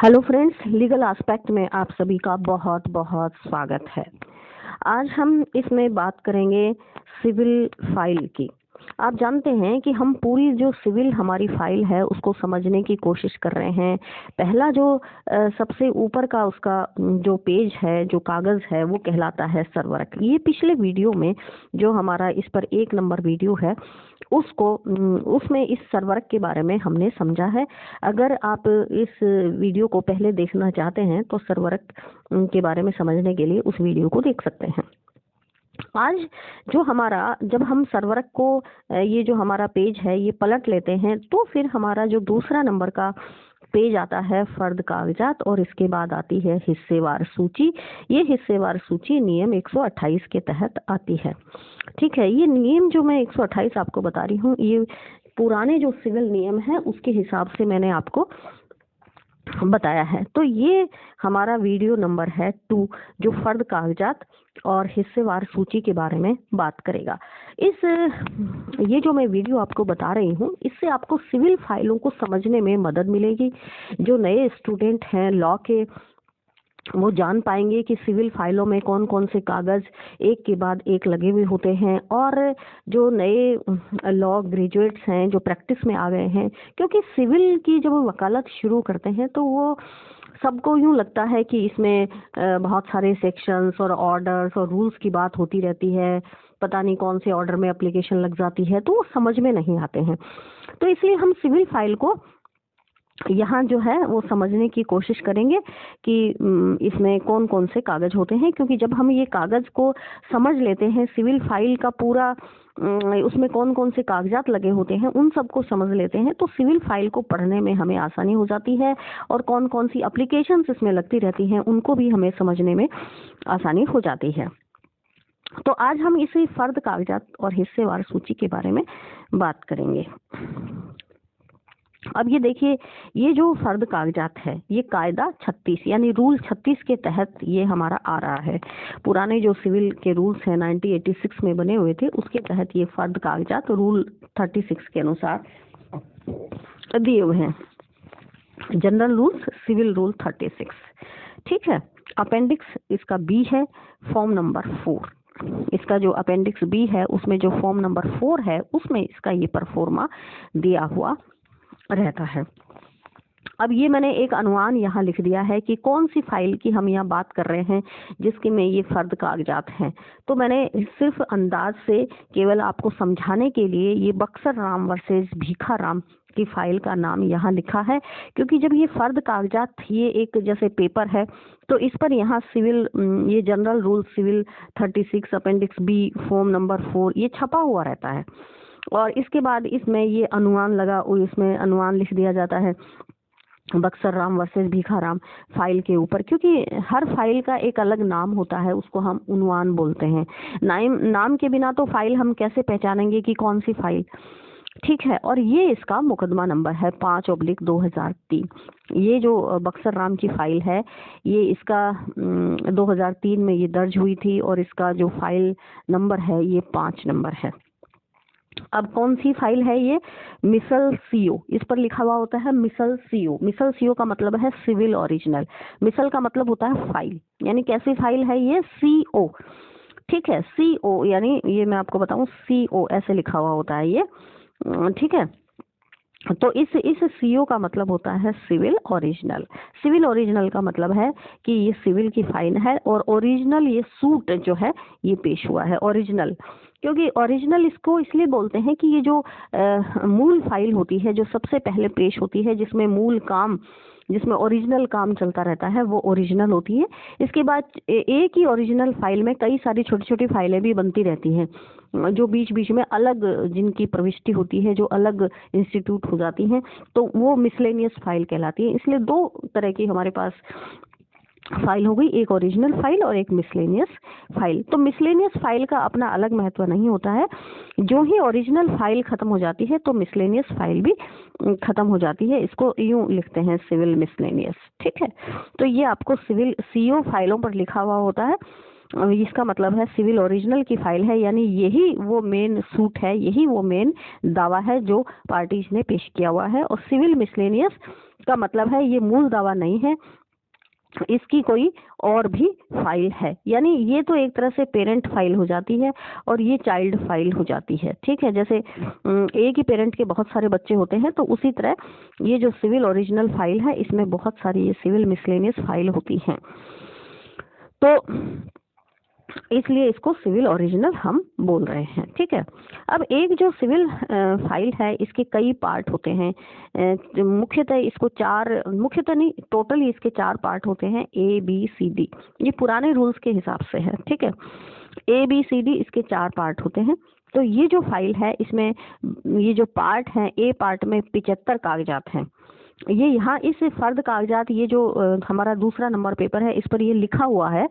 Hello friends, legal aspect में आप सभी का बहुत बहुत स्वागत है। आज हम इसमें बात करेंगे सिविल फाइल की। आप जानते हैं कि हम पूरी जो सिविल हमारी फाइल है उसको समझने की कोशिश कर रहे हैं। पहला जो सबसे ऊपर का उसका जो पेज है, जो कागज़ है, वो कहलाता है सर्वरक। ये पिछले वीडियो में जो हमारा इस पर 1 नंबर वीडियो है उसमें इस सर्वरक के बारे में हमने समझा है। अगर आप इस वीडियो को पहले देखना चाहते हैं तो सर्वरक के बारे में समझने के लिए उस वीडियो को देख सकते हैं। आज जो हमारा जब हम सर्वरक को ये जो हमारा पेज है ये पलट लेते हैं तो फिर हमारा जो दूसरा नंबर का पेज आता है फर्द कागजात, और इसके बाद आती है हिस्सेवार सूची। ये हिस्सेवार सूची नियम 128 के तहत आती है। ठीक है, ये नियम जो मैं 128 आपको बता रही हूँ ये पुराने जो सिविल नियम है उसके हिसाब से मैंने आपको बताया है। तो ये हमारा वीडियो नंबर है 2 जो फर्द कागजात और हिस्सेवार सूची के बारे में बात करेगा। ये जो मैं वीडियो आपको बता रही हूँ इससे आपको सिविल फाइलों को समझने में मदद मिलेगी। जो नए स्टूडेंट हैं लॉ के वो जान पाएंगे कि सिविल फाइलों में कौन कौन से कागज एक के बाद एक लगे हुए होते हैं, और जो नए लॉ ग्रेजुएट्स हैं जो प्रैक्टिस में आ गए हैं, क्योंकि सिविल की जब वकालत शुरू करते हैं तो वो सबको यूं लगता है कि इसमें बहुत सारे सेक्शंस और ऑर्डर्स और रूल्स की बात होती रहती है, पता नहीं कौन से ऑर्डर में एप्लीकेशन लग जाती है, तो वो समझ में नहीं आते हैं। तो इसलिए हम सिविल फाइल को यहाँ जो है वो समझने की कोशिश करेंगे कि इसमें कौन कौन से कागज होते हैं, क्योंकि जब हम ये कागज को समझ लेते हैं सिविल फाइल का पूरा उसमें कौन कौन से कागजात लगे होते हैं उन सबको समझ लेते हैं तो सिविल फाइल को पढ़ने में हमें आसानी हो जाती है, और कौन कौन सी एप्लीकेशंस इसमें लगती रहती हैं उनको भी हमें समझने में आसानी हो जाती है। तो आज हम इसी फर्द कागजात और हिस्सेवार सूची के बारे में बात करेंगे। अब ये देखिए, ये जो फर्द कागजात है ये कायदा 36 यानी रूल 36 के तहत ये हमारा आ रहा है। पुराने जो सिविल के रूल्स हैं 1986 में बने हुए थे उसके तहत ये फर्द कागजात रूल 36 के अनुसार दिए हुए हैं। General rules civil rule 36। ठीक है, अपेंडिक्स इसका बी है, फॉर्म नंबर 4। इसका जो अपेंडिक्स बी है उसमें जो फॉर्म नंबर 4 है उसमें इसका ये परफॉर्मा दिया हुआ रहता है। अब ये मैंने एक अनुमान यहाँ लिख दिया है कि कौन सी फाइल की हम यहाँ बात कर रहे हैं जिसके में ये फर्द कागजात हैं। तो मैंने सिर्फ अंदाज से केवल आपको समझाने के लिए ये बक्सर राम वर्सेस भीखा राम की फाइल का नाम यहाँ लिखा है, क्योंकि जब ये फर्द कागजात ये एक जैसे पेपर है तो इस पर यहाँ सिविल ये general rule civil 36 appendix B form number 4 ये छपा हुआ रहता है, और इसके बाद इसमें ये अनुमान लगा इसमें अनुमान लिख दिया जाता है बक्सर राम वर्सेस भीखा राम फाइल के ऊपर, क्योंकि हर फाइल का एक अलग नाम होता है उसको हम उन्वान बोलते हैं। नाम के बिना तो फाइल हम कैसे पहचानेंगे कि कौन सी फाइल। ठीक है, और ये इसका मुकदमा नंबर है 5/2003। ये जो बक्सर राम की फाइल है ये इसका 2003 में ये दर्ज हुई थी, और इसका जो फाइल नंबर है ये 5 नंबर है। अब कौन सी फाइल है ये? मिसल सीओ, इस पर लिखा हुआ होता है मिसल सीओ। मिसल सीओ का मतलब है सिविल ओरिजिनल। मिसल का मतलब होता है फाइल, यानी कैसी फाइल है ये? सीओ। ठीक है, सीओ यानी ये मैं आपको बताऊं सीओ ऐसे लिखा हुआ होता है ये। ठीक है, तो इस सीओ का मतलब होता है सिविल ओरिजिनल। सिविल ओरिजिनल का मतलब है कि ये सिविल की फाइल है, और ओरिजिनल ये सूट जो है ये पेश हुआ है ओरिजिनल। क्योंकि ओरिजिनल इसको इसलिए बोलते हैं कि ये जो मूल फाइल होती है जो सबसे पहले पेश होती है जिसमें मूल काम जिसमें ओरिजिनल काम चलता रहता है वो ओरिजिनल होती है। इसके बाद एक ही ओरिजिनल फाइल में कई सारी छोटी छोटी फाइलें भी बनती रहती हैं जो बीच बीच में अलग जिनकी प्रविष्टि होती है, जो अलग इंस्टीट्यूट हो जाती हैं, तो वो मिसलेनियस फाइल कहलाती है। इसलिए 2 तरह की हमारे पास फाइल हो गई, एक ओरिजिनल फाइल और एक मिसलेनियस फाइल। तो मिसलेनियस फाइल का अपना अलग महत्व नहीं होता है, जो ही ओरिजिनल फाइल खत्म हो जाती है तो मिसलेनियस फाइल भी खत्म हो जाती है। इसको यूं लिखते हैं सिविल मिसलेनियस। ठीक है, तो ये आपको सिविल सीओ फाइलों पर लिखा हुआ होता है, इसका मतलब है सिविल ओरिजिनल की फाइल है, यानी यही वो मेन सूट है, यही वो मेन दावा है जो पार्टीज ने पेश किया हुआ है। और सिविल मिसलेनियस का मतलब है ये मूल दावा नहीं है, इसकी कोई और भी फाइल है। यानी ये तो एक तरह से पेरेंट फाइल हो जाती है और ये चाइल्ड फाइल हो जाती है। ठीक है, जैसे एक ही पेरेंट के बहुत सारे बच्चे होते हैं, तो उसी तरह ये जो सिविल ओरिजिनल फाइल है इसमें बहुत सारी ये सिविल मिसलेनियस फाइल होती हैं, तो इसलिए इसको सिविल ओरिजिनल हम बोल रहे हैं। ठीक है, अब एक जो सिविल फाइल है इसके कई पार्ट होते हैं। मुख्यतः इसको मुख्यतः नहीं, टोटली इसके 4 पार्ट होते हैं, ABCD। ये पुराने रूल्स के हिसाब से है। ठीक है, ABCD इसके 4 पार्ट होते हैं। तो ये जो फाइल है इसमें ये जो पार्ट है, A पार्ट में 75 कागजात हैं। ये यहाँ इस फर्द कागजात, ये जो हमारा दूसरा नंबर पेपर है, इस पर ये लिखा हुआ है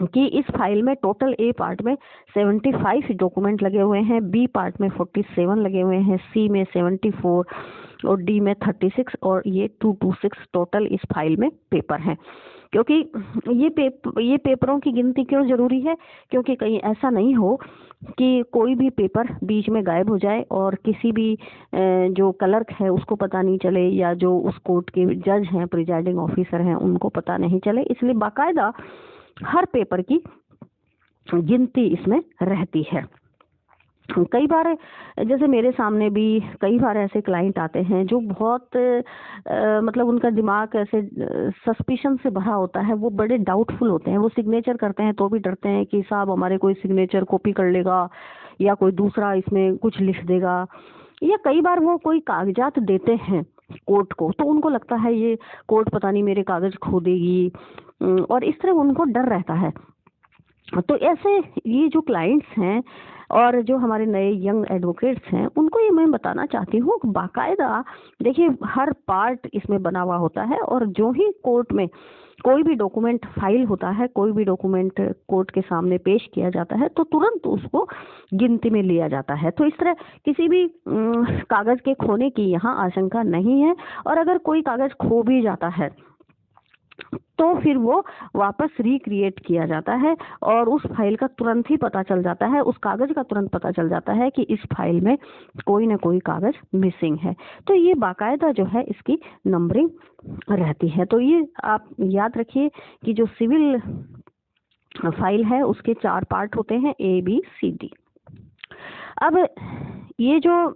कि इस फाइल में टोटल A पार्ट में 75 डॉक्यूमेंट लगे हुए हैं, B पार्ट में 47 लगे हुए हैं, C में 74 और D में 36 और ये 226 टोटल इस फाइल में पेपर हैं। क्योंकि ये पेपरों की गिनती क्यों जरूरी है, क्योंकि कहीं ऐसा नहीं हो कि कोई भी पेपर बीच में गायब हो जाए और किसी भी जो क्लर्क है उसको पता नहीं चले, या जो उस कोर्ट के जज हैं, प्रिजाइडिंग ऑफिसर हैं, उनको पता नहीं चले। इसलिए बाकायदा हर पेपर की गिनती इसमें रहती है। कई बार जैसे मेरे सामने भी कई बार ऐसे क्लाइंट आते हैं जो बहुत मतलब उनका दिमाग ऐसे सस्पिशन से भरा होता है, वो बड़े डाउटफुल होते हैं। वो सिग्नेचर करते हैं तो भी डरते हैं कि साहब हमारे कोई सिग्नेचर कॉपी कर लेगा या कोई दूसरा इसमें कुछ लिख देगा, या कई बार वो कोई कागजात देते हैं कोर्ट को तो उनको लगता है ये कोर्ट पता नहीं मेरे कागज खो देगी, और इस तरह उनको डर रहता है। तो ऐसे ये जो क्लाइंट्स हैं और जो हमारे नए यंग एडवोकेट्स हैं, उनको ये मैं बताना चाहती हूँ बाकायदा देखिए हर पार्ट इसमें बना हुआ होता है, और जो ही कोर्ट में कोई भी डॉक्यूमेंट फाइल होता है, कोई भी डॉक्यूमेंट कोर्ट के सामने पेश किया जाता है, तो तुरंत उसको गिनती में लिया जाता है। तो इस तरह किसी भी कागज के खोने की यहाँ आशंका नहीं है, और अगर कोई कागज खो भी जाता है तो फिर वो वापस रिक्रिएट किया जाता है और उस फाइल का तुरंत ही पता चल जाता है, उस कागज का तुरंत पता चल जाता है कि इस फाइल में कोई ना कोई कागज मिसिंग है। तो ये बाकायदा जो है इसकी नंबरिंग रहती है। तो ये आप याद रखिए कि जो सिविल फाइल है उसके 4 पार्ट होते हैं, ABCD। अब ये जो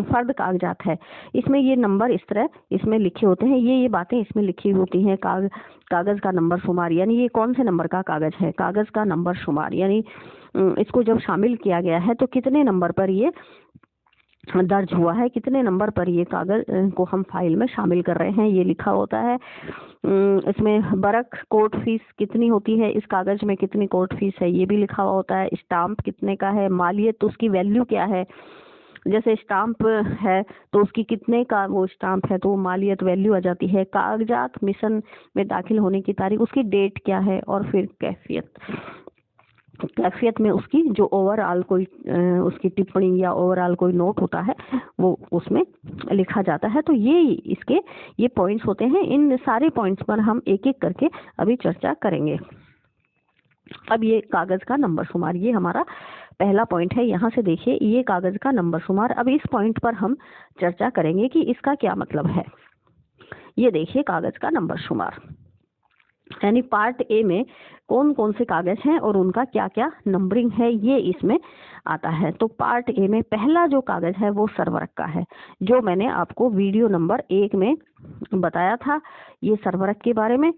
फर्द कागजात है इसमें ये नंबर इस तरह इसमें लिखे होते हैं, ये बातें इसमें लिखी होती हैं। कागज का नंबर शुमार, यानी ये कौन से नंबर का कागज है, कागज का नंबर शुमार, यानी इसको जब शामिल किया गया है तो कितने नंबर पर ये दर्ज हुआ है, कितने नंबर पर ये कागज को हम फाइल में शामिल कर रहे हैं, ये लिखा होता है। इसमें बरक कोर्ट फीस कितनी होती है, इस कागज में कितनी कोर्ट फीस है, ये भी लिखा हुआ होता है। स्टाम्प कितने का है, मालियत तो उसकी वैल्यू क्या है, जैसे स्टाम्प है तो उसकी कितने का वो स्टाम्प है तो वो मालियत वैल्यू आ जाती है। कागजात मिशन में दाखिल होने की तारीख, उसकी डेट क्या है, और फिर कैफियत में उसकी जो ओवरऑल कोई उसकी टिप्पणी या ओवरऑल कोई नोट होता है वो उसमें लिखा जाता है। तो ये पॉइंट्स होते हैं। इन सारे पॉइंट्स पर हम एक एक करके अभी चर्चा करेंगे। अब ये कागज का नंबर शुमार, ये हमारा पहला पॉइंट है। यहाँ से देखिए ये कागज का नंबर शुमार। अब इस पॉइंट पर हम चर्चा करेंगे कि इसका क्या मतलब है। ये देखिए कागज का नंबर शुमार, यानी पार्ट ए में कौन कौन से कागज हैं और उनका क्या क्या नंबरिंग है, ये इसमें आता है। तो पार्ट ए में पहला जो कागज है वो सर्वरक का है, जो मैंने आपको वीडियो नंबर 1 में बताया था ये सर्वरक के बारे में।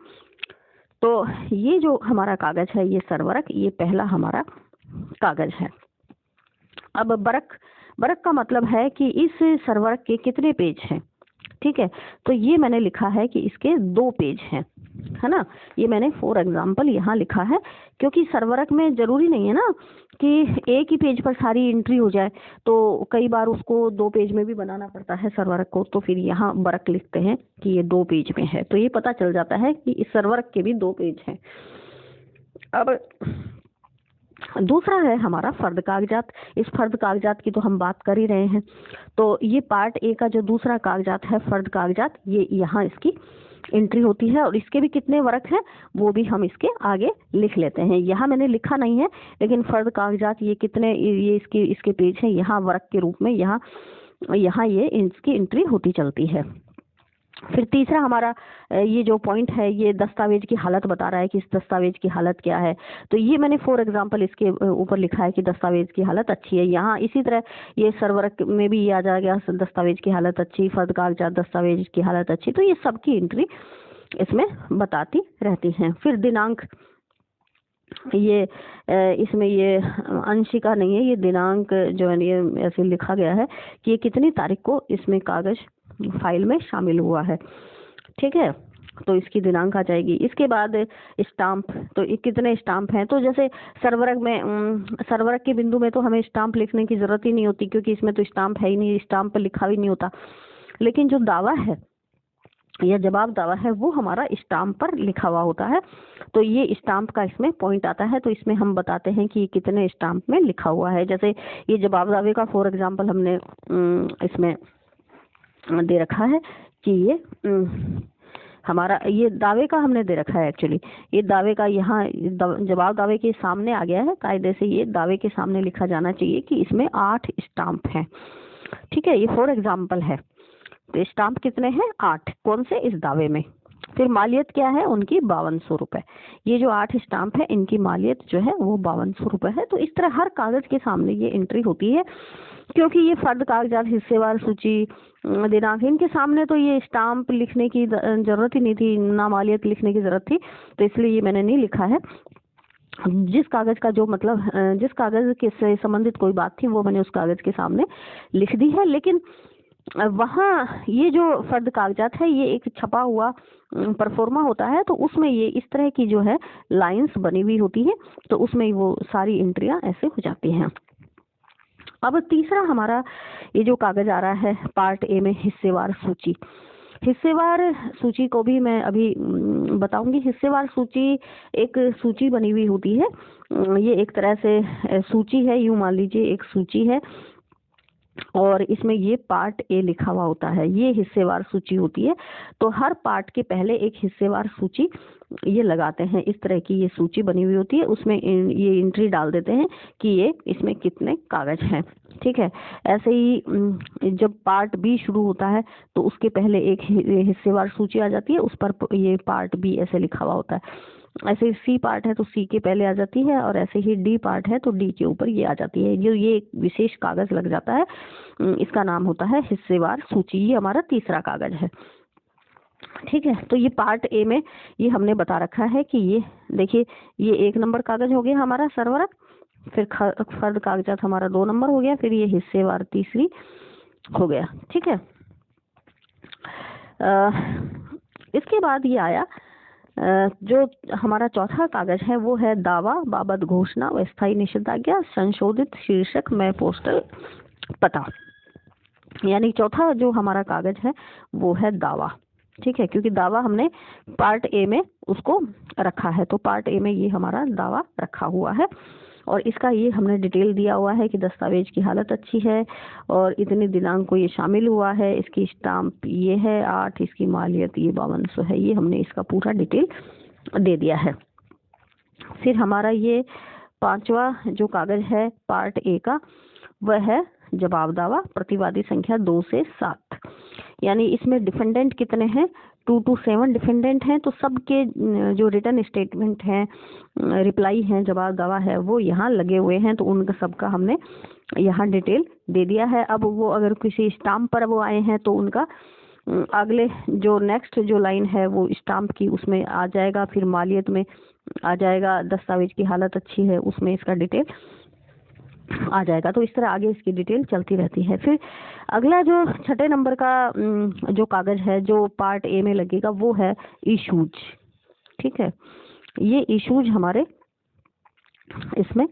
तो ये जो हमारा कागज है ये सर्वरक, ये पहला हमारा कागज है। अब बरक का मतलब है कि इस सर्वरक के कितने पेज हैं। ठीक है, तो ये मैंने लिखा है कि इसके 2 पेज हैं, है ना। ये मैंने फॉर एग्जाम्पल यहाँ लिखा है, क्योंकि सर्वरक में जरूरी नहीं है ना कि एक ही पेज पर सारी एंट्री हो जाए, तो कई बार उसको 2 पेज में भी बनाना पड़ता है सर्वरक को। तो फिर यहाँ बरक लिखते हैं कि ये 2 पेज में है, तो ये पता चल जाता है कि इस सर्वरक के भी 2 पेज हैं। अब दूसरा है हमारा फर्द कागजात। इस फर्द कागजात की तो हम बात कर ही रहे हैं। तो ये पार्ट ए का जो दूसरा कागजात है फर्द कागजात, ये यहाँ इसकी एंट्री होती है, और इसके भी कितने वर्क हैं वो भी हम इसके आगे लिख लेते हैं। यहाँ मैंने लिखा नहीं है, लेकिन फर्द कागजात ये कितने, ये इसके पेज हैं, यहाँ वर्क के रूप में यहाँ ये इसकी एंट्री होती चलती है। फिर तीसरा हमारा ये जो पॉइंट है ये दस्तावेज की हालत बता रहा है कि इस दस्तावेज की हालत क्या है। तो ये मैंने फॉर एग्जांपल इसके ऊपर लिखा है कि दस्तावेज की हालत अच्छी है। यहाँ इसी तरह ये सर्वर में भी ये आ जाएगा, दस्तावेज की हालत अच्छी, फर्द कागजात दस्तावेज की हालत अच्छी। तो ये सबकी एंट्री इसमें बताती रहती हैं। फिर दिनांक, ये इसमें ये अंशिका नहीं है, ये दिनांक जो है ये ऐसे लिखा गया है कि ये कितनी तारीख को इसमें कागज फाइल में शामिल हुआ है। ठीक है, तो इसकी दिनांक आ जाएगी। इसके बाद स्टाम्प, तो कितने स्टाम्प हैं। तो जैसे सर्वरक में सर्वरक के बिंदु में तो हमें स्टाम्प लिखने की जरूरत ही नहीं होती, क्योंकि इसमें तो स्टाम्प है ही नहीं, स्टाम्प पर लिखा भी नहीं होता। लेकिन जो दावा है या जवाब दावा है वो हमारा स्टाम्प पर लिखा हुआ होता है। तो ये स्टाम्प का इसमें पॉइंट आता है। तो इसमें हम बताते हैं कि कितने स्टाम्प में लिखा हुआ है। जैसे ये जवाब दावे का फॉर एग्जांपल हमने इसमें दे रखा है कि ये हमारा ये दावे का हमने दे रखा है। एक्चुअली ये दावे का यहाँ जवाब दावे के सामने आ गया है। कायदे से ये दावे के सामने लिखा जाना चाहिए कि इसमें 8 स्टाम्प हैं। ठीक है, ये फॉर एग्जाम्पल है। तो स्टाम्प कितने हैं? 8। कौन से? इस दावे में। फिर मालियत क्या है उनकी? 5200 रुपए। ये जो 8 स्टाम्प है इनकी मालियत जो है वो 5200 रुपए है। तो इस तरह हर कागज के सामने ये एंट्री होती है, क्योंकि ये फर्द कागजात, हिस्सेवार सूची, दिनांक, इनके सामने तो ये स्टाम्प लिखने की जरूरत ही नहीं थी, ना मालियत लिखने की जरूरत थी। तो इसलिए ये मैंने नहीं लिखा है। जिस कागज का जो मतलब जिस कागज के से संबंधित कोई बात थी वो मैंने उस कागज के सामने लिख दी है। लेकिन वहाँ ये जो फर्द कागजात है ये एक छपा हुआ परफॉर्मा होता है, तो उसमें ये इस तरह की जो है लाइंस बनी हुई होती है, तो उसमें वो सारी एंट्रियां ऐसे हो जाती हैं। अब तीसरा हमारा ये जो कागज आ रहा है पार्ट ए में, हिस्सेवार सूची। हिस्सेवार सूची को भी मैं अभी बताऊंगी। हिस्सेवार सूची एक सूची बनी हुई होती है। ये एक तरह से सूची है, यूं मान लीजिए एक सूची है, और इसमें ये पार्ट ए लिखा हुआ होता है। ये हिस्सेवार सूची होती है। तो हर पार्ट के पहले एक हिस्सेवार सूची ये लगाते हैं। इस तरह की ये सूची बनी हुई होती है, उसमें ये एंट्री डाल देते हैं कि ये इसमें कितने कागज हैं। ठीक है, ऐसे ही जब पार्ट बी शुरू होता है तो उसके पहले एक हिस्सेवार सूची आ जाती है, उस पर ये पार्ट बी ऐसे लिखा हुआ होता है। ऐसे सी पार्ट है तो सी के पहले आ जाती है, और ऐसे ही डी पार्ट है तो डी के ऊपर ये आ जाती है। जो ये एक विशेष कागज लग जाता है, इसका नाम होता है हिस्सेवार सूची। ये हमारा तीसरा कागज है। ठीक है, तो ये पार्ट ए में ये हमने बता रखा है कि ये देखिए, ये 1 नंबर कागज हो गया हमारा सर्वरक, फिर फर्द कागजात हमारा 2 नंबर हो गया, फिर ये हिस्सेवार तीसरी हो गया। ठीक है, इसके बाद ये आया जो हमारा चौथा कागज है वो है दावा बाबत घोषणा व स्थायी निषेधाज्ञा संशोधित शीर्षक में पोस्टल पता। यानी चौथा जो हमारा कागज है वो है दावा। ठीक है, क्योंकि दावा हमने पार्ट ए में उसको रखा है, तो पार्ट ए में ये हमारा दावा रखा हुआ है, और इसका ये हमने डिटेल दिया हुआ है कि दस्तावेज की हालत अच्छी है और इतने दिनांक को ये शामिल हुआ है, इसकी स्टाम्प ये है 8, इसकी मालियत ये 5200 है। ये हमने इसका पूरा डिटेल दे दिया है। फिर हमारा ये 5वां जो कागज है पार्ट ए का, वह है जवाब दावा प्रतिवादी संख्या 2 से 7। यानी इसमें डिफेंडेंट कितने हैं? 2 to 7 डिफेंडेंट हैं। तो सबके जो रिटर्न स्टेटमेंट हैं, रिप्लाई हैं, जवाब दावा है, वो यहाँ लगे हुए हैं। तो उनका सबका हमने यहाँ डिटेल दे दिया है। अब वो अगर किसी स्टाम्प पर वो आए हैं तो उनका अगले जो नेक्स्ट जो लाइन है वो स्टाम्प की उसमें आ जाएगा, फिर मालियत में आ जाएगा, दस्तावेज की हालत अच्छी है उसमें इसका डिटेल आ जाएगा। तो इस तरह आगे इसकी डिटेल चलती रहती है। फिर अगला जो 6 नंबर का जो कागज है जो पार्ट ए में लगेगा वो है इशूज। ठीक है, ये इशूज हमारे इसमें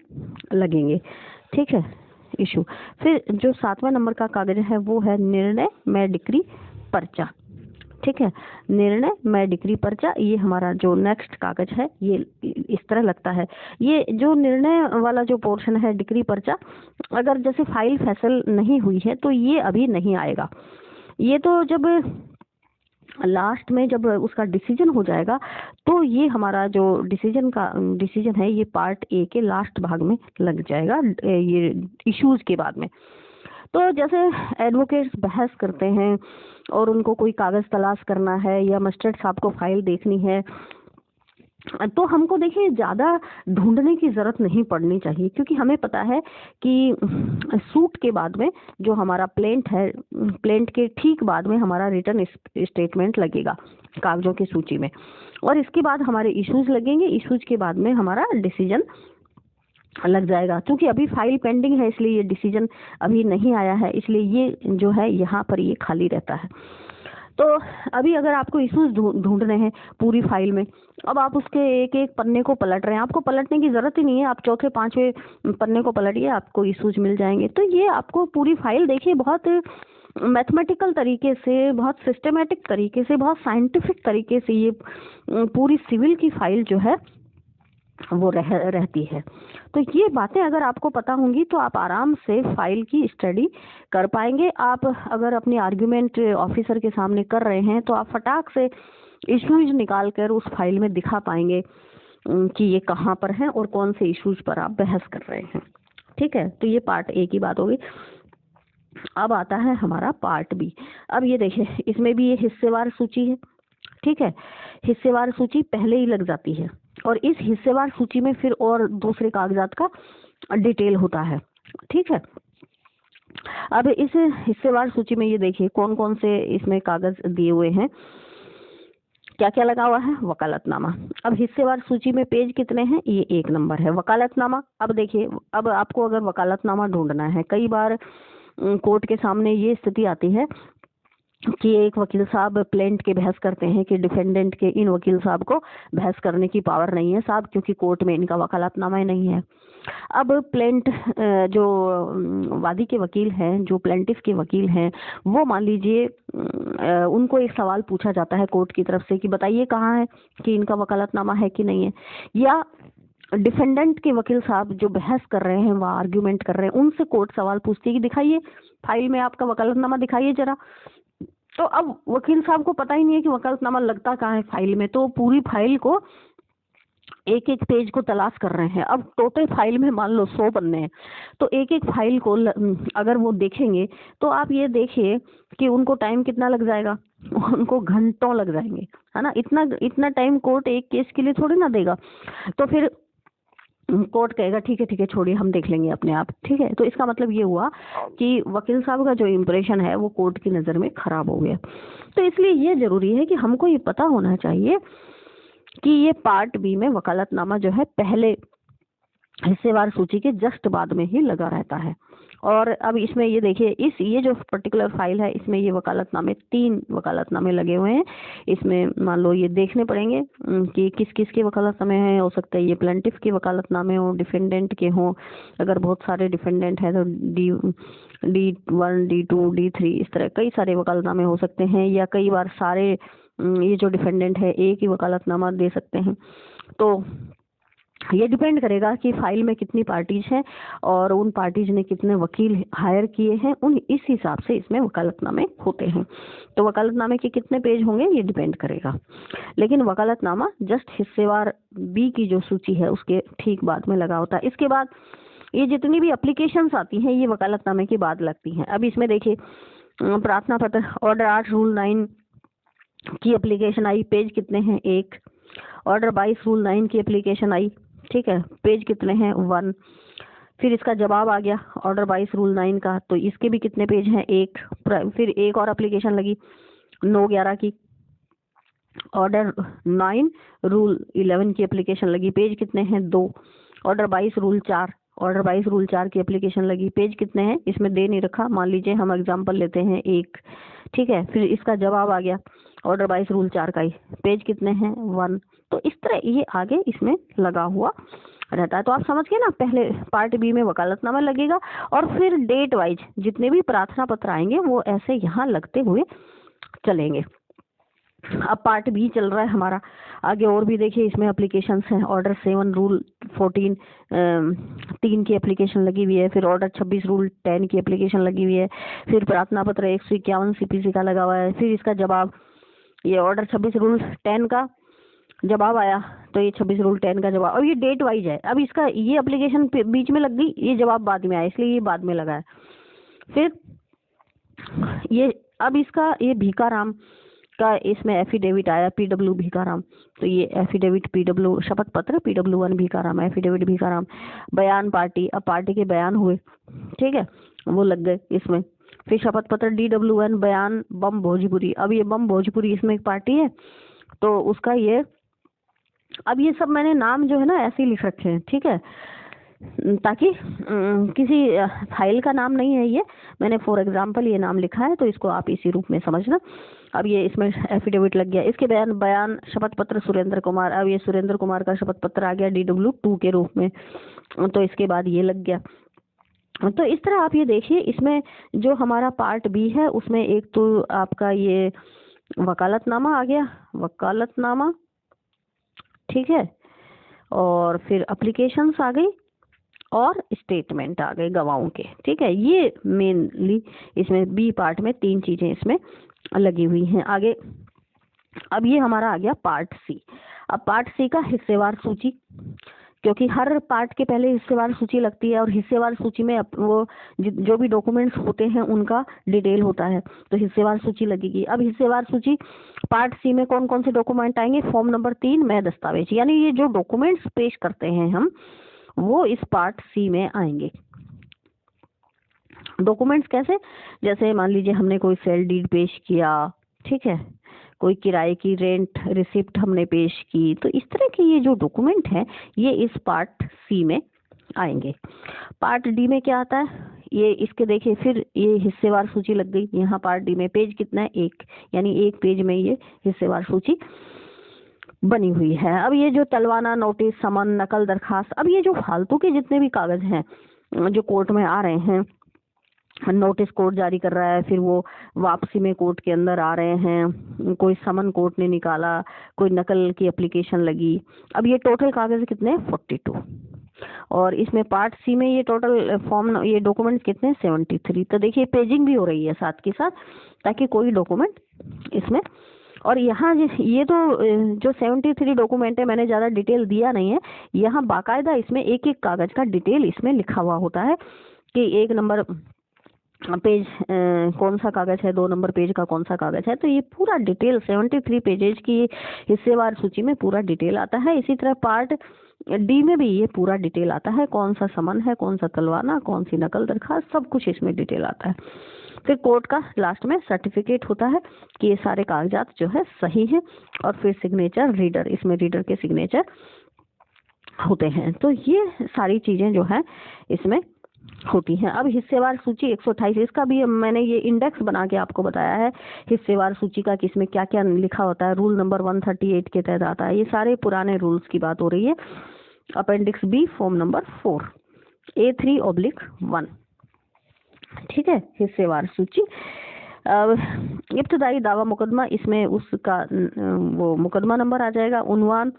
लगेंगे। ठीक है, इशू। फिर जो 7वां नंबर का कागज है वो है निर्णय में डिक्री पर्चा। ठीक है, निर्णय में डिक्री पर्चा, ये हमारा जो नेक्स्ट कागज है ये इस तरह लगता है। ये जो निर्णय वाला जो पोर्शन है डिक्री पर्चा, अगर जैसे फाइल फैसल नहीं हुई है तो ये अभी नहीं आएगा। ये तो जब लास्ट में जब उसका डिसीजन हो जाएगा तो ये हमारा जो डिसीजन है ये पार्ट ए के लास्ट भाग में लग जाएगा, ये इश्यूज के बाद में। तो जैसे एडवोकेट्स बहस करते हैं और उनको कोई कागज तलाश करना है या मजिस्ट्रेट साहब को फाइल देखनी है, तो हमको देखिए ज़्यादा ढूंढने की ज़रूरत नहीं पड़नी चाहिए, क्योंकि हमें पता है कि सूट के बाद में जो हमारा प्लेंट है, प्लेंट के ठीक बाद में हमारा रिटर्न स्टेटमेंट लगेगा कागजों की सूची में, और इसके बाद हमारे इश्यूज लगेंगे, इश्यूज के बाद में हमारा डिसीजन लग जाएगा। क्योंकि अभी फाइल पेंडिंग है इसलिए ये डिसीजन अभी नहीं आया है, इसलिए ये जो है यहाँ पर ये खाली रहता है। तो अभी अगर आपको इश्यूज ढूंढने हैं पूरी फाइल में, अब आप उसके एक एक पन्ने को पलट रहे हैं, आपको पलटने की जरूरत ही नहीं है, आप चौथे पांचवें पन्ने को पलटिए, आपको इश्यूज मिल जाएंगे। तो ये आपको पूरी फाइल देखिए बहुत मैथमेटिकल तरीके से, बहुत सिस्टमेटिक तरीके से, बहुत साइंटिफिक तरीके से ये पूरी सिविल की फाइल जो है वो रहती है। तो ये बातें अगर आपको पता होंगी तो आप आराम से फाइल की स्टडी कर पाएंगे। आप अगर अपनी आर्ग्यूमेंट ऑफिसर के सामने कर रहे हैं तो आप फटाक से इश्यूज निकाल कर उस फाइल में दिखा पाएंगे कि ये कहाँ पर है और कौन से इश्यूज पर आप बहस कर रहे हैं। ठीक है, तो ये पार्ट ए की बात होगी। अब आता है हमारा पार्ट बी। अब ये देखिए, इसमें भी ये हिस्सेवार सूची है। ठीक है, हिस्सेवार सूची पहले ही लग जाती है और इस हिस्सेवार सूची में फिर और दूसरे कागजात का डिटेल होता है। ठीक है, अब इस हिस्सेवार सूची में ये देखिए कौन कौन से इसमें कागज दिए हुए हैं, क्या क्या लगा हुआ है। वकालतनामा। अब हिस्सेवार सूची में पेज कितने हैं, ये 1 नंबर है वकालतनामा। अब देखिए, अब आपको अगर वकालतनामा ढूंढना है, कई बार कोर्ट के सामने ये स्थिति आती है कि एक वकील साहब प्लेंट के बहस करते हैं कि डिफेंडेंट के इन वकील साहब को बहस करने की पावर नहीं है साहब, क्योंकि कोर्ट में इनका वकालतनामा ही नहीं है। अब प्लेंट जो वादी के वकील हैं, जो प्लेंटिफ के वकील हैं, वो मान लीजिए उनको एक सवाल पूछा जाता है कोर्ट की तरफ से कि बताइए कहाँ है कि इनका वकालतनामा है कि नहीं है, या डिफेंडेंट के वकील साहब जो बहस कर रहे हैं, वह आर्ग्यूमेंट कर रहे हैं, उनसे कोर्ट सवाल पूछती है कि दिखाइए फाइल में आपका वकालतनामा दिखाइए जरा। तो अब वकील साहब को पता ही नहीं है कि वकालतनामा लगता कहाँ है फाइल में, तो पूरी फाइल को एक एक पेज को तलाश कर रहे हैं। अब टोटल फाइल में मान लो 100 पन्ने हैं, तो एक एक फाइल को अगर वो देखेंगे तो आप ये देखिए कि उनको टाइम कितना लग जाएगा, उनको घंटों लग जाएंगे, है ना। इतना टाइम कोर्ट एक केस के लिए थोड़ी ना देगा। तो फिर कोर्ट कहेगा ठीक है छोड़िए, हम देख लेंगे अपने आप। ठीक है, तो इसका मतलब ये हुआ कि वकील साहब का जो इम्प्रेशन है वो कोर्ट की नज़र में खराब हो गया। तो इसलिए ये जरूरी है कि हमको ये पता होना चाहिए कि ये पार्ट बी में वकालतनामा जो है पहले हिस्सेवार सूची के जस्ट बाद में ही लगा रहता है। और अब इसमें ये देखिए, ये जो पर्टिकुलर फाइल है इसमें ये वकालतनामे 3 वकालतनामे लगे हुए हैं। इसमें मान लो ये देखने पड़ेंगे कि किस किस के वकालतनामे हैं। हो सकता है ये प्लेंटिफ के वकालतनामे हो, डिफेंडेंट के हों, अगर बहुत सारे डिफेंडेंट हैं तो D1 D2 D3 इस तरह कई सारे वकालतनामे हो सकते हैं, या कई बार सारे ये जो डिफेंडेंट है एक ही वकालतनामा दे सकते हैं। तो ये डिपेंड करेगा कि फाइल में कितनी पार्टीज हैं और उन पार्टीज ने कितने वकील हायर किए हैं, उन इस हिसाब से इसमें वकालतनामे होते हैं। तो वकालतनामे के कितने पेज होंगे ये डिपेंड करेगा। लेकिन वकालतनामा जस्ट हिस्सेवार बी की जो सूची है उसके ठीक बाद में लगा होता है। इसके बाद ये जितनी भी एप्लीकेशंस आती हैं ये वकालतनामे के बाद लगती हैं। अब इसमें देखिए, प्रार्थना पत्र ऑर्डर 8 रूल 9 की एप्लीकेशन आई, पेज कितने हैं 1। ऑर्डर 22 रूल 9 की एप्लीकेशन आई, ठीक है, पेज कितने हैं 1। फिर इसका जवाब आ गया ऑर्डर 22 रूल 9 का, तो इसके भी कितने पेज हैं 1। फिर एक और एप्लीकेशन लगी 9/11 की, ऑर्डर 9 रूल 11 की एप्लीकेशन लगी, पेज कितने हैं 2। ऑर्डर 22 रूल 4, ऑर्डर 22 रूल 4 की एप्लीकेशन लगी, पेज कितने हैं, इसमें दे नहीं रखा, मान लीजिए हम एग्जांपल लेते हैं 1, ठीक है। फिर इसका जवाब आ गया ऑर्डर 22 रूल 4 का ही, पेज कितने हैं 1। तो इस तरह ये आगे इसमें लगा हुआ रहता है। तो आप समझ गए ना, पहले पार्ट बी में वकालतनामा लगेगा और फिर डेट वाइज जितने भी प्रार्थना पत्र आएंगे वो ऐसे यहाँ लगते हुए चलेंगे। अब पार्ट बी चल रहा है हमारा आगे, और भी देखिए इसमें एप्लीकेशंस हैं। ऑर्डर 7 रूल 14 3 की एप्लीकेशन लगी हुई है। फिर ऑर्डर 26 रूल 10 की एप्लीकेशन लगी हुई है। फिर प्रार्थना पत्र 151 CPC का लगा हुआ है। फिर इसका जवाब, ये ऑर्डर 26 रूल 10 का जवाब आया, तो ये 26 रूल 10 का जवाब। अब ये डेट वाइज है, अब इसका ये एप्लीकेशन बीच में लग गई, ये जवाब बाद में आया, इसलिए ये बाद में लगा है। फिर ये अब इसका ये भीकाराम का इसमें एफिडेविट आया, पीडब्ल्यू भीकाराम, तो ये एफिडेविट पीडब्ल्यू, शपथ पत्र पीडब्ल्यू1 भीकाराम, एफिडेविट भीकाराम, बयान पार्टी, अब पार्टी के बयान हुए, ठीक है, वो लग गए इसमें। फिर शपथ पत्र DW1 बयान बम भोजपुरी, अब ये बम भोजपुरी इसमें एक पार्टी है, तो उसका ये, अब ये सब मैंने नाम जो है ना ऐसे ही लिख रखे हैं, ठीक है, ताकि किसी फाइल का नाम नहीं है, ये मैंने फॉर एग्जांपल ये नाम लिखा है, तो इसको आप इसी रूप में समझना। अब ये इसमें एफिडेविट लग गया, इसके बयान शपथ पत्र सुरेंद्र कुमार, अब ये सुरेंद्र कुमार का शपथ पत्र आ गया DW2 के रूप में, तो इसके बाद ये लग गया। तो इस तरह आप ये देखिए, इसमें जो हमारा पार्ट बी है उसमें एक तो आपका ये वकालतनामा आ गया, वकालतनामा, ठीक है, और फिर एप्लीकेशंस आ गई और स्टेटमेंट आ गए गवाहों के, ठीक है। ये मेनली इसमें बी पार्ट में 3 चीजें इसमें लगी हुई हैं। आगे अब ये हमारा आ गया पार्ट सी। अब पार्ट सी का हिस्सेवार सूची, क्योंकि हर पार्ट के पहले हिस्सेवार सूची लगती है और हिस्सेवार सूची में वो जो भी डॉक्यूमेंट्स होते हैं उनका डिटेल होता है, तो हिस्सेवार सूची लगेगी। अब हिस्सेवार सूची पार्ट सी में कौन कौन से डॉक्यूमेंट आएंगे, फॉर्म नंबर 3 में दस्तावेज, यानी ये जो डॉक्यूमेंट्स पेश करते हैं हम, वो इस पार्ट सी में आएंगे। डॉक्यूमेंट्स कैसे, जैसे मान लीजिए हमने कोई सेल डीड पेश किया, ठीक है, कोई किराए की रेंट रिसिप्ट हमने पेश की, तो इस तरह के ये जो डॉक्यूमेंट है ये इस पार्ट सी में आएंगे। पार्ट डी में क्या आता है, ये इसके देखिए, फिर ये हिस्सेवार सूची लग गई यहाँ पार्ट डी में। पेज कितना है, 1, यानी 1 पेज में ये हिस्सेवार सूची बनी हुई है। अब ये जो तलवाना, नोटिस, समन, नकल, दरखास्त, अब ये जो फालतू के जितने भी कागज हैं जो कोर्ट में आ रहे हैं, नोटिस कोर्ट जारी कर रहा है, फिर वो वापसी में कोर्ट के अंदर आ रहे हैं, कोई समन कोर्ट ने निकाला, कोई नकल की एप्लीकेशन लगी, अब ये टोटल कागज कितने, 42, और इसमें पार्ट सी में ये टोटल फॉर्म, ये डॉक्यूमेंट कितने, 73। तो देखिए पेजिंग भी हो रही है साथ के साथ, ताकि कोई डॉक्यूमेंट इसमें, और यहाँ ये तो जो 73 डॉक्यूमेंट है, मैंने ज़्यादा डिटेल दिया नहीं है, यहाँ बाकायदा इसमें एक एक कागज का डिटेल इसमें लिखा हुआ होता है कि 1 नंबर पेज कौन सा कागज है, 2 नंबर पेज का कौन सा कागज है, तो ये पूरा डिटेल 73 पेजेज की हिस्सेवार सूची में पूरा डिटेल आता है। इसी तरह पार्ट डी में भी ये पूरा डिटेल आता है, कौन सा समन है, कौन सा तलवाना, कौन सी नकल दरखास्त, सब कुछ इसमें डिटेल आता है। फिर कोर्ट का लास्ट में सर्टिफिकेट होता है कि ये सारे कागजात जो है सही है, और फिर सिग्नेचर रीडर, इसमें रीडर के सिग्नेचर होते हैं। तो ये सारी चीजें जो है इसमें होती हैं। अब हिस्सेवार सूची 128, इसका भी मैंने ये इंडेक्स बना के आपको बताया है हिस्सेवार सूची का, कि इसमें क्या क्या लिखा होता है। रूल नंबर 138 के तहत आता है, ये सारे पुराने रूल्स की बात हो रही है। Appendix B form number 4 A3/1, ठीक है, हिस्सेवार सूची। इब्तदाई दावा मुकदमा, इसमें उसका वो मुकदमा नंबर आ जाएगा, उन्वान,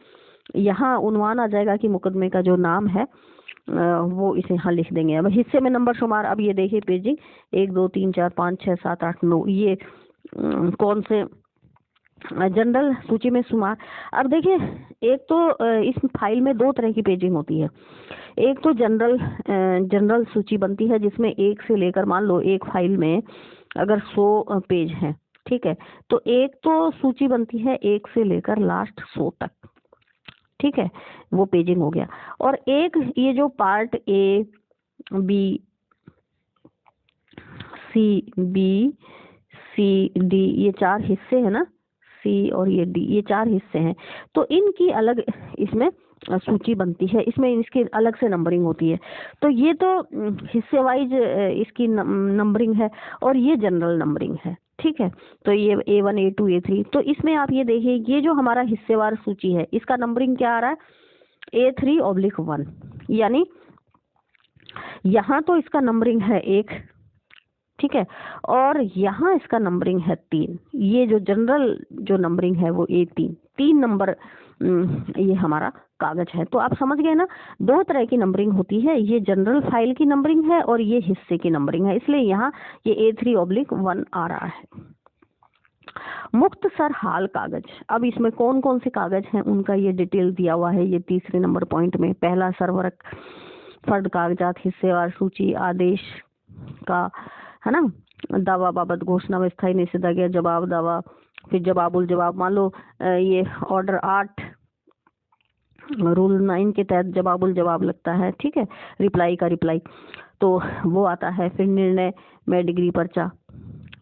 यहाँ उन्वान आ जाएगा कि मुकदमे का जो नाम है वो इसे यहाँ लिख देंगे। अब हिस्से में नंबर शुमार, अब ये देखिए पेजिंग 1 2 3 4 5 6 7 8 9, ये कौन से जनरल सूची में शुमार। अब देखिए एक तो इस फाइल में 2 तरह की पेजिंग होती है। एक तो जनरल सूची बनती है जिसमें 1 से लेकर, मान लो एक फाइल में अगर 100 पेज हैं, ठीक है, तो एक तो सूची बनती है 1 से लेकर लास्ट 100 तक, ठीक है, वो पेजिंग हो गया। और एक ये जो part A B C D, ये 4 हिस्से हैं ना, C और ये D, ये 4 हिस्से हैं, तो इनकी अलग इसमें सूची बनती है, इसमें इसकी अलग से नंबरिंग होती है। तो ये तो हिस्से वाइज इसकी नंबरिंग है, और ये जनरल नंबरिंग है, ठीक है। तो ये A1 A2 A3, तो इसमें आप ये देखिए, ये जो हमारा हिस्सेवार सूची है इसका नंबरिंग क्या आ रहा है, A3/1, यानी यहाँ तो इसका नंबरिंग है 1, ठीक है, और यहाँ इसका नंबरिंग है 3। ये जो जनरल जो नंबरिंग है वो 1 3 नंबर ये हमारा कागज है। तो आप समझ गए ना, 2 तरह की नंबरिंग होती है, ये जनरल फाइल की नंबरिंग है और ये हिस्से की नंबरिंग है, इसलिए यहाँ ये A3/1 आ रहा है। मुख्तसर हाल कागज, अब इसमें कौन कौन से कागज हैं उनका ये डिटेल दिया हुआ है, ये 3 नंबर पॉइंट में। पहला सरवरक फर्द कागजात, हिस्सेवार सूची, आदेश का है ना। दावा बाबत घोषणा में स्थायी निषेधाज्ञा, जवाब दावा, फिर जवाब उल जवाब। मान लो ये ऑर्डर 8 रूल 9 के तहत जवाब उल जवाब लगता है, ठीक है, रिप्लाई का रिप्लाई, तो वो आता है। फिर निर्णय में डिग्री पर्चा,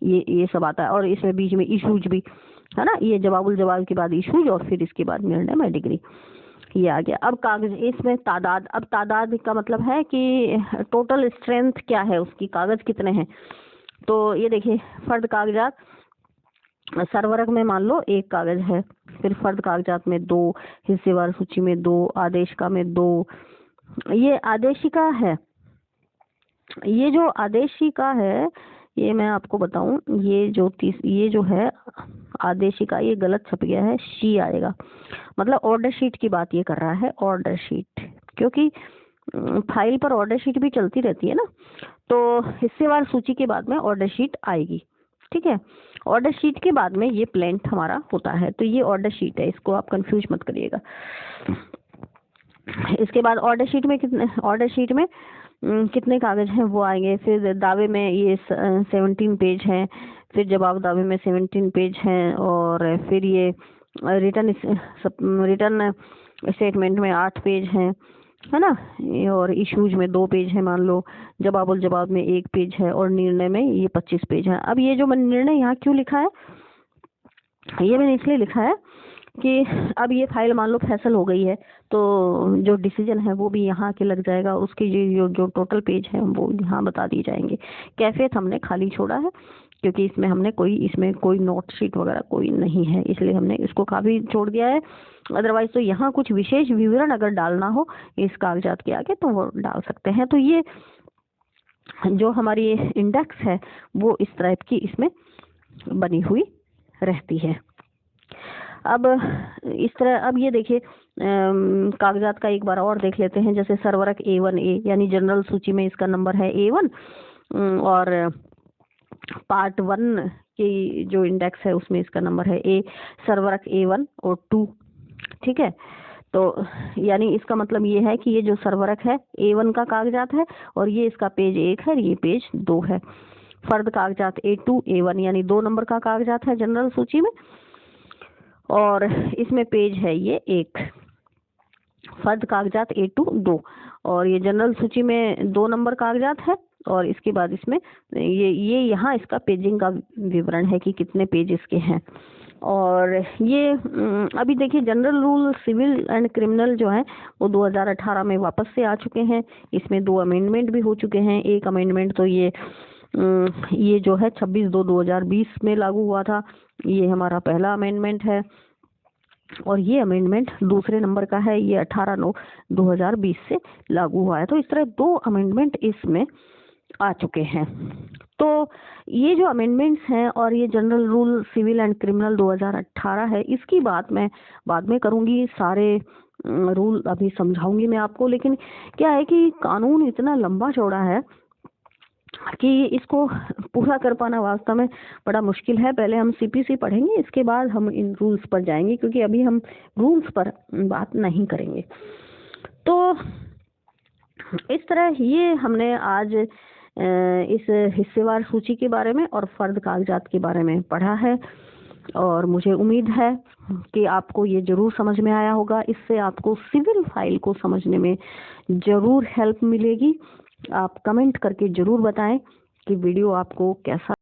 ये सब आता है। और इसमें बीच में इशूज भी है ना, ये जवाब उल जवाब के बाद इशूज और फिर इसके बाद निर्णय में डिग्री, ये आ गया। अब कागज, इसमें तादाद, अब तादाद का मतलब है कि टोटल स्ट्रेंथ क्या है उसकी, कागज कितने हैं। तो ये देखिए, फर्द कागजात सर्वरक में मान लो 1 कागज है, फिर फर्द कागजात में 2, हिस्सेवार सूची में 2, आदेशिका में 2। ये आदेशिका है, ये जो आदेशिका है, ये मैं आपको बताऊं, ये जो है आदेशिका, ये गलत छप गया है, शी आएगा, मतलब ऑर्डर शीट की बात ये कर रहा है, ऑर्डर शीट, क्योंकि फाइल पर ऑर्डर शीट भी चलती रहती है ना, तो हिस्सेवार सूची के बाद में ऑर्डर शीट आएगी, ठीक है। ऑर्डर शीट के बाद में ये प्लेंट हमारा होता है, तो ये ऑर्डर शीट है, इसको आप कंफ्यूज मत करिएगा। इसके बाद ऑर्डर शीट में कितने कागज हैं वो आएंगे। फिर दावे में ये 17 पेज हैं, फिर जवाब दावे में 17 पेज हैं, और फिर ये रिटर्न स्टेटमेंट में 8 पेज हैं, है ना, और इश्यूज में 2 पेज है मान लो, जवाब उल जवाब में 1 पेज है, और निर्णय में ये 25 पेज है। अब ये जो मैंने निर्णय यहाँ क्यों लिखा है, ये मैंने इसलिए लिखा है कि अब ये फाइल मान लो फैसल हो गई है, तो जो डिसीजन है वो भी यहाँ के लग जाएगा, उसकी जो टोटल पेज है वो यहाँ बता दिए जाएंगे। कैफियत हमने खाली छोड़ा है, क्योंकि इसमें कोई नोट शीट वगैरह कोई नहीं है, इसलिए हमने इसको काफी छोड़ दिया है। अदरवाइज तो यहाँ कुछ विशेष विवरण अगर डालना हो इस कागजात के आगे तो वो डाल सकते हैं। तो ये जो हमारी इंडेक्स है वो इस तरह की इसमें बनी हुई रहती है। अब इस तरह, अब ये देखिए कागजात का एक बार और देख लेते हैं। जैसे सर्वरक A1A, यानी जनरल सूची में इसका नंबर है A1, और पार्ट 1 की जो इंडेक्स है उसमें इसका नंबर है A, सर्वरक A1 और 2, ठीक है। तो यानी इसका मतलब ये है कि ये जो सर्वरक है A1 का कागजात है, और ये इसका पेज 1 है, ये पेज 2 है। फर्द कागजात A2 A1, यानी 2 नंबर का कागजात है जनरल सूची में, और इसमें पेज है ये 1। फर्द कागजात A2 2, और ये जनरल सूची में 2 नंबर कागजात है, और इसके बाद इसमें ये यहाँ इसका पेजिंग का विवरण है कि कितने पेज इसके हैं। और ये अभी देखिए, general rule civil and criminal जो है वो 2018 में वापस से आ चुके हैं। इसमें 2 अमेंडमेंट भी हो चुके हैं। एक अमेंडमेंट तो ये जो है 26/2/2020 में लागू हुआ था, ये हमारा पहला अमेंडमेंट है, और ये अमेंडमेंट दूसरे नंबर का है, ये 18/9/2020 से लागू हुआ है। तो इस तरह 2 अमेंडमेंट इसमें आ चुके हैं। तो ये जो अमेंडमेंट्स हैं और ये general rule civil and criminal 2018 है, इसकी बात मैं बाद में करूंगी। सारे रूल अभी समझाऊंगी मैं आपको। लेकिन क्या है कि कानून इतना लंबा चौड़ा है कि इसको पूरा कर पाना वास्तव में बड़ा मुश्किल है। पहले हम CPC पढ़ेंगे, इसके बाद हम इन रूल्स पर जाएंगे, क्योंकि अभी हम रूल्स पर बात नहीं करेंगे। तो इस तरह ये हमने आज इस हिस्सेवार सूची के बारे में और फर्द कागजात के बारे में पढ़ा है, और मुझे उम्मीद है कि आपको ये जरूर समझ में आया होगा। इससे आपको सिविल फाइल को समझने में जरूर हेल्प मिलेगी। आप कमेंट करके जरूर बताएं कि वीडियो आपको कैसा